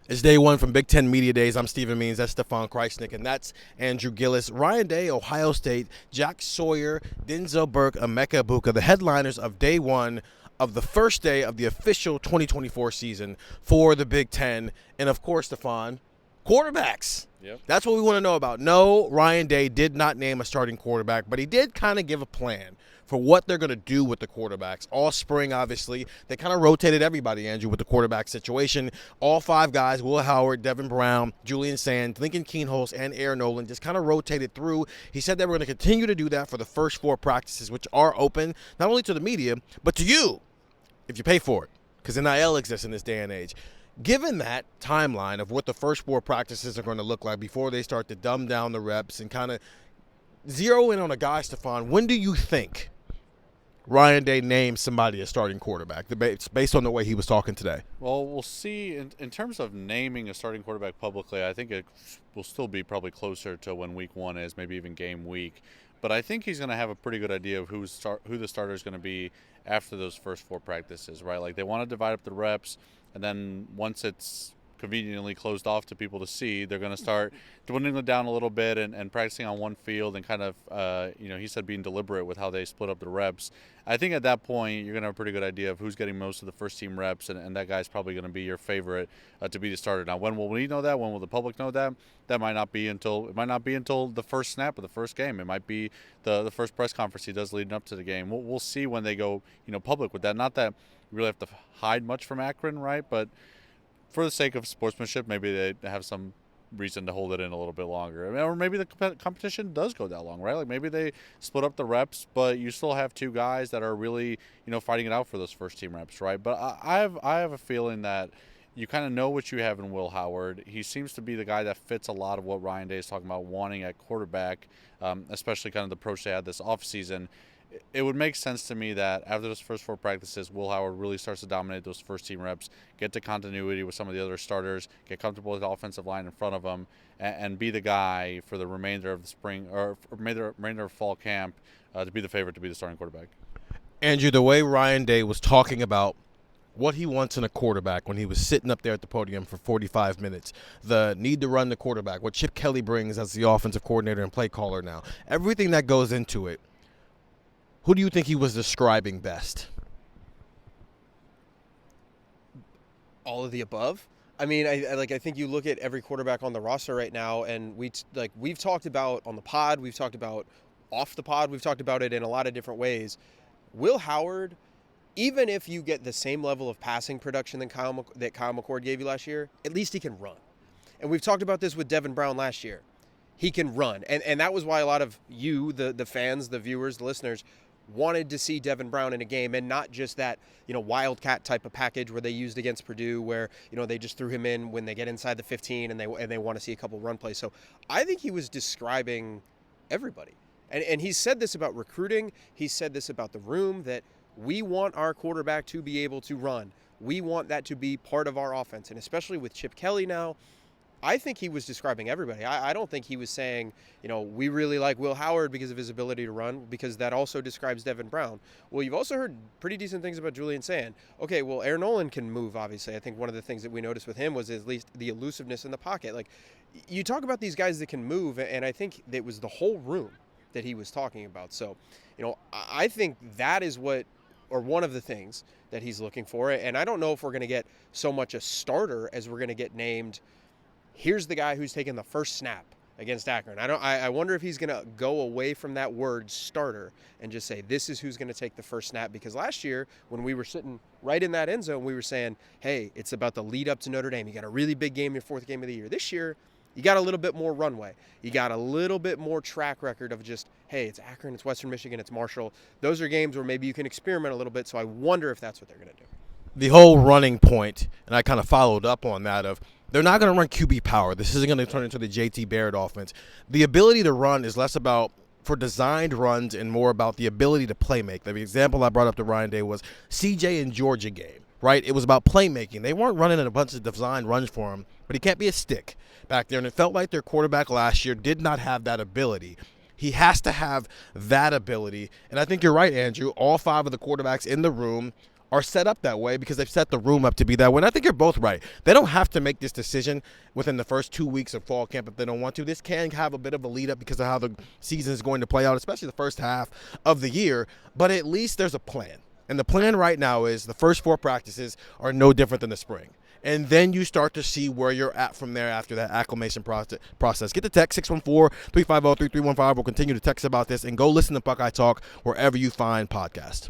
It's day one from Big Ten Media Days. I'm Stephen Means. That's Stefan Krajisnik, and that's Andrew Gillis. Ryan Day, Ohio State, Jack Sawyer, Denzel Burke, Emeka Ibuka, the headliners of day one of the first day of the official 2024 season for the Big Ten. And, of course, Stefan, quarterbacks. Yep. That's what we want to know about. No, Ryan Day did not name a starting quarterback, but he did kind of give a plan for what they're going to do with the quarterbacks. All spring, obviously. They kind of rotated everybody, Andrew, with the quarterback situation. All five guys, Will Howard, Devin Brown, Julian Sands, Lincoln Keenholz, and Aaron Nolan, just kind of rotated through. He said they were going to continue to do that for the first four practices, which are open not only to the media, but to you, if you pay for it, because NIL exists in this day and age. Given that timeline of what the first four practices are going to look like before they start to dumb down the reps and kind of zero in on a guy, Stefan, when do you think Ryan Day names somebody a starting quarterback, based on the way he was talking today? Well, we'll see. In terms of naming a starting quarterback publicly, I think it will still be probably closer to when week one is, maybe even game week. But I think he's going to have a pretty good idea of who the starter is going to be after those first four practices, right? Like, they want to divide up the reps, and then once it's conveniently closed off to people to see, they're going to start dwindling it down a little bit and practicing on one field and kind of, he said being deliberate with how they split up the reps. I think at that point, you're going to have a pretty good idea of who's getting most of the first team reps, and that guy's probably going to be your favorite to be the starter. Now, when will we know that? When will the public know that? That might not be until the first snap of the first game. It might be the first press conference he does leading up to the game. We'll see when they go, public with that. Not that we really have to hide much from Akron, right? But for the sake of sportsmanship, maybe they have some reason to hold it in a little bit longer. Or maybe the competition does go that long, right? Like, maybe they split up the reps, but you still have two guys that are really, fighting it out for those first team reps, right? But I have a feeling that you kind of know what you have in Will Howard. He seems to be the guy that fits a lot of what Ryan Day is talking about wanting at quarterback, especially kind of the approach they had this offseason. It would make sense to me that after those first four practices, Will Howard really starts to dominate those first team reps, get to continuity with some of the other starters, get comfortable with the offensive line in front of him, and be the guy for the remainder of the spring or remainder of fall camp to be the favorite to be the starting quarterback. Andrew, the way Ryan Day was talking about what he wants in a quarterback when he was sitting up there at the podium for 45 minutes, the need to run the quarterback, what Chip Kelly brings as the offensive coordinator and play caller now, everything that goes into it, who do you think he was describing best? All of the above. I mean, I think you look at every quarterback on the roster right now, and we've talked about on the pod, we've talked about off the pod, we've talked about it in a lot of different ways. Will Howard, even if you get the same level of passing production that Kyle McCord gave you last year, at least he can run. And we've talked about this with Devin Brown last year. He can run. And that was why a lot of you, the fans, the viewers, the listeners, wanted to see Devin Brown in a game, and not just that, wildcat type of package where they used against Purdue, where, they just threw him in when they get inside the 15 and they want to see a couple run plays. So I think he was describing everybody. And he said this about recruiting. He said this about the room, that we want our quarterback to be able to run. We want that to be part of our offense. And especially with Chip Kelly now, I think he was describing everybody. I don't think he was saying, we really like Will Howard because of his ability to run, because that also describes Devin Brown. Well, you've also heard pretty decent things about Julian Sand. Okay, well, Aaron Nolan can move, obviously. I think one of the things that we noticed with him was at least the elusiveness in the pocket. Like, you talk about these guys that can move, and I think it was the whole room that he was talking about. So, I think that is one of the things that he's looking for. And I don't know if we're going to get so much a starter as we're going to get named, here's the guy who's taking the first snap against Akron. I wonder if he's going to go away from that word starter and just say, this is who's going to take the first snap. Because last year, when we were sitting right in that end zone, we were saying, hey, it's about the lead up to Notre Dame. You got a really big game, your fourth game of the year. This year, you got a little bit more runway. You got a little bit more track record of just, hey, it's Akron, it's Western Michigan, it's Marshall. Those are games where maybe you can experiment a little bit. So I wonder if that's what they're going to do. The whole running point, and I kind of followed up on that, of they're not going to run QB power. This isn't going to turn into the JT Barrett offense. The ability to run is less about for designed runs and more about the ability to play make. The example I brought up to Ryan Day was CJ in Georgia game, right? It was about playmaking. They weren't running a bunch of designed runs for him, but he can't be a stick back there. And it felt like their quarterback last year did not have that ability. He has to have that ability. And I think you're right, Andrew. All five of the quarterbacks in the room are set up that way because they've set the room up to be that way. And I think you're both right. They don't have to make this decision within the first 2 weeks of fall camp if they don't want to. This can have a bit of a lead up because of how the season is going to play out, especially the first half of the year. But at least there's a plan. And the plan right now is the first 4 practices are no different than the spring. And then you start to see where you're at from there after that acclimation process. Get the text 614-350-3315. We'll continue to text about this, and go listen to Buckeye Talk wherever you find podcasts.